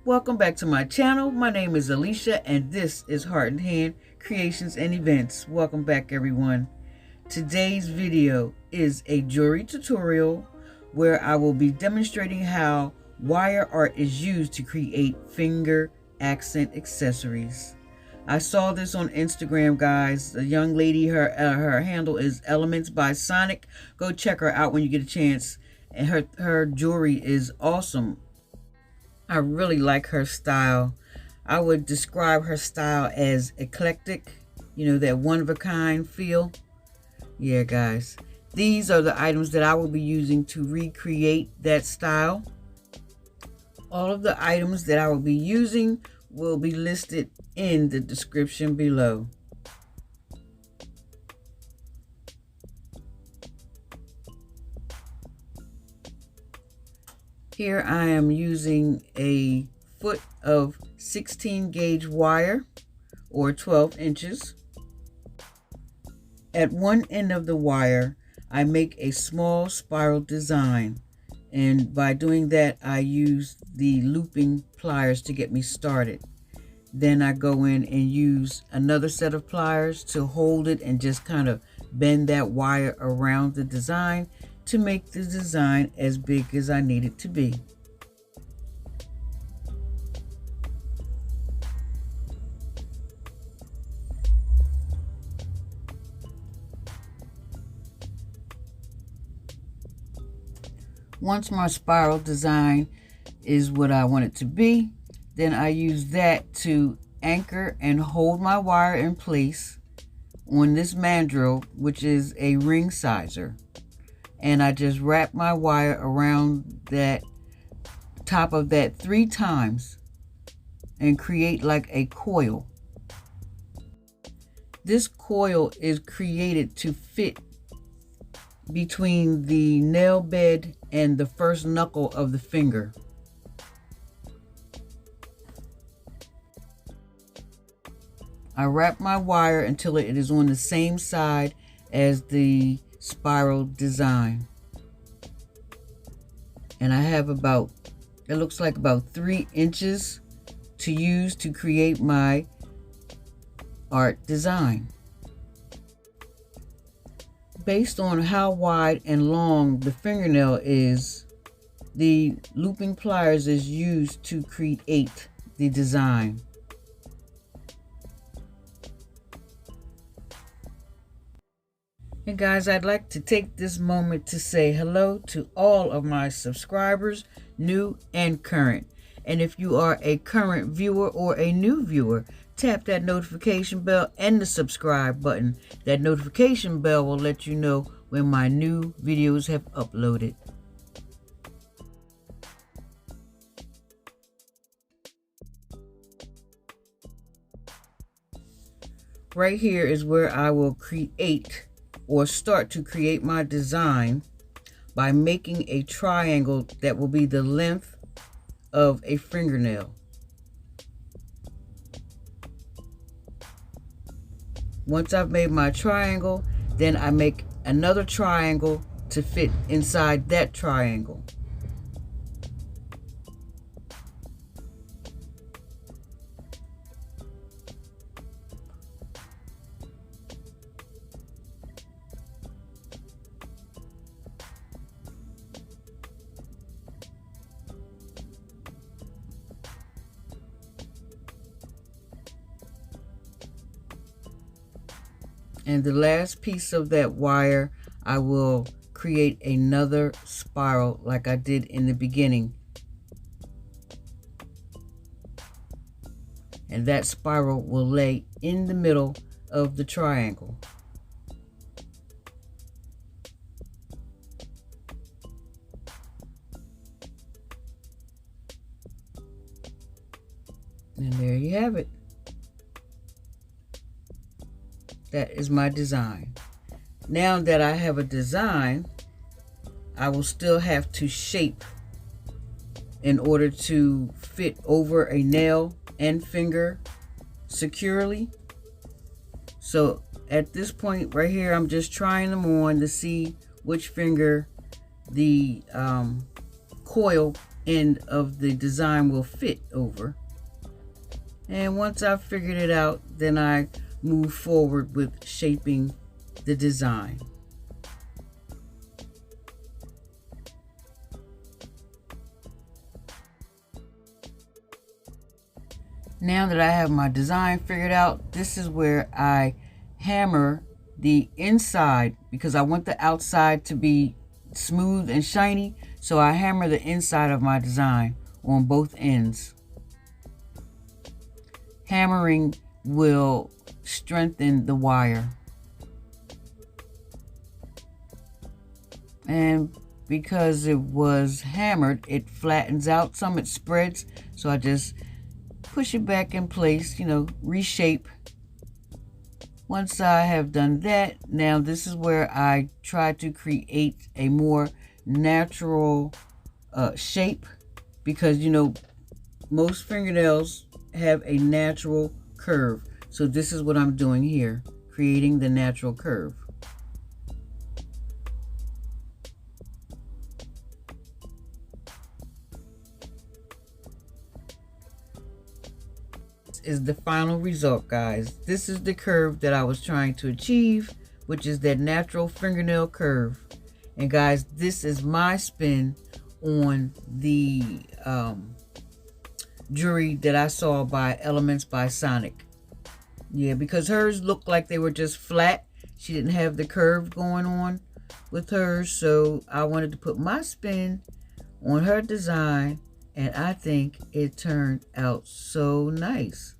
Welcome back to my channel. My name is Alicia and this is Heart and Hand Creations and Events. Welcome back everyone. Today's video is a jewelry tutorial where I will be demonstrating how wire art is used to create finger accent accessories. I saw this on Instagram, guys. A young lady, her handle is Elements by Sonic. Go check her out when you get a chance. And her jewelry is awesome. I really like her style. I would describe her style as eclectic, you know, that one-of-a-kind feel. Yeah, guys. These are the items that I will be using to recreate that style. All of the items that I will be using will be listed in the description below. Here I am using a foot of 16 gauge wire or 12 inches. At one end of the wire, I make a small spiral design. And by doing that, I use the looping pliers to get me started. Then I go in and use another set of pliers to hold it and just kind of bend that wire around the design to make the design as big as I need it to be. Once my spiral design is what I want it to be, then I use that to anchor and hold my wire in place on this mandrel, which is a ring sizer. And I just wrap my wire around that top of that 3 times and create like a coil. This coil is created to fit between the nail bed and the first knuckle of the finger. I wrap my wire until it is on the same side as the spiral design. And I have about, it looks like about 3 inches to use to create my art design. Based on how wide and long the fingernail is, the looping pliers is used to create the design. And guys, I'd like to take this moment to say hello to all of my subscribers, new and current. And if you are a current viewer or a new viewer, tap that notification bell and the subscribe button. That notification bell will let you know when my new videos have uploaded. Right here is where I will create or start to create my design by making a triangle that will be the length of a fingernail. Once I've made my triangle, then I make another triangle to fit inside that triangle. And the last piece of that wire, I will create another spiral like I did in the beginning. And that spiral will lay in the middle of the triangle. And there you have it. That is my design. Now that I have a design, I will still have to shape in order to fit over a nail and finger securely. So at this point right here, I'm just trying them on to see which finger the coil end of the design will fit over. And once I've figured it out, then I move forward with shaping the design. Now that I have my design figured out, this is where I hammer the inside, because I want the outside to be smooth and shiny. So I hammer the inside of my design on both ends. Hammering will strengthen the wire. And because it was hammered, it flattens out some, it spreads. So I just push it back in place, reshape. Once I have done that, now this is where I try to create a more natural shape, because most fingernails have a natural curve. So this is what I'm doing here, creating the natural curve. Is the final result, guys. This is the curve that I was trying to achieve, which is that natural fingernail curve. And guys, this is my spin on the jewelry that I saw by Elements by Sonic. Yeah, because hers looked like they were just flat. She didn't have the curve going on with hers, so I wanted to put my spin on her design. And I think it turned out so nice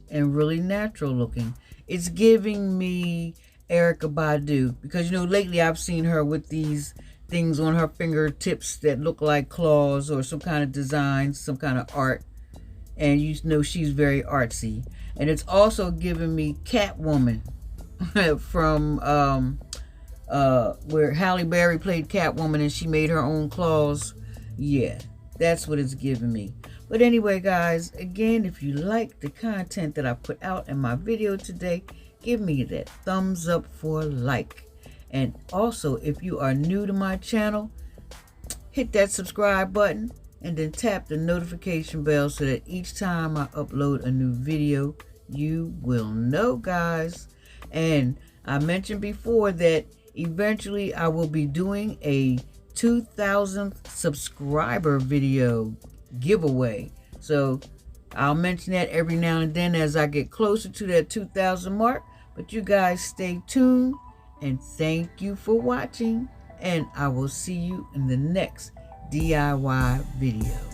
and really natural looking. It's giving me Erykah Badu, because lately I've seen her with these things on her fingertips that look like claws or some kind of design, some kind of art. And she's very artsy. And it's also giving me Catwoman from where Halle Berry played Catwoman and she made her own claws. Yeah. That's what it's giving me. But anyway, guys, again, if you like the content that I put out in my video today, give me that thumbs up for like. And also, if you are new to my channel, hit that subscribe button and then tap the notification bell so that each time I upload a new video, you will know, guys. And I mentioned before that eventually I will be doing a 2,000th subscriber video giveaway. So I'll mention that every now and then as I get closer to that 2,000 mark. But you guys stay tuned, and thank you for watching, and I will see you in the next DIY video.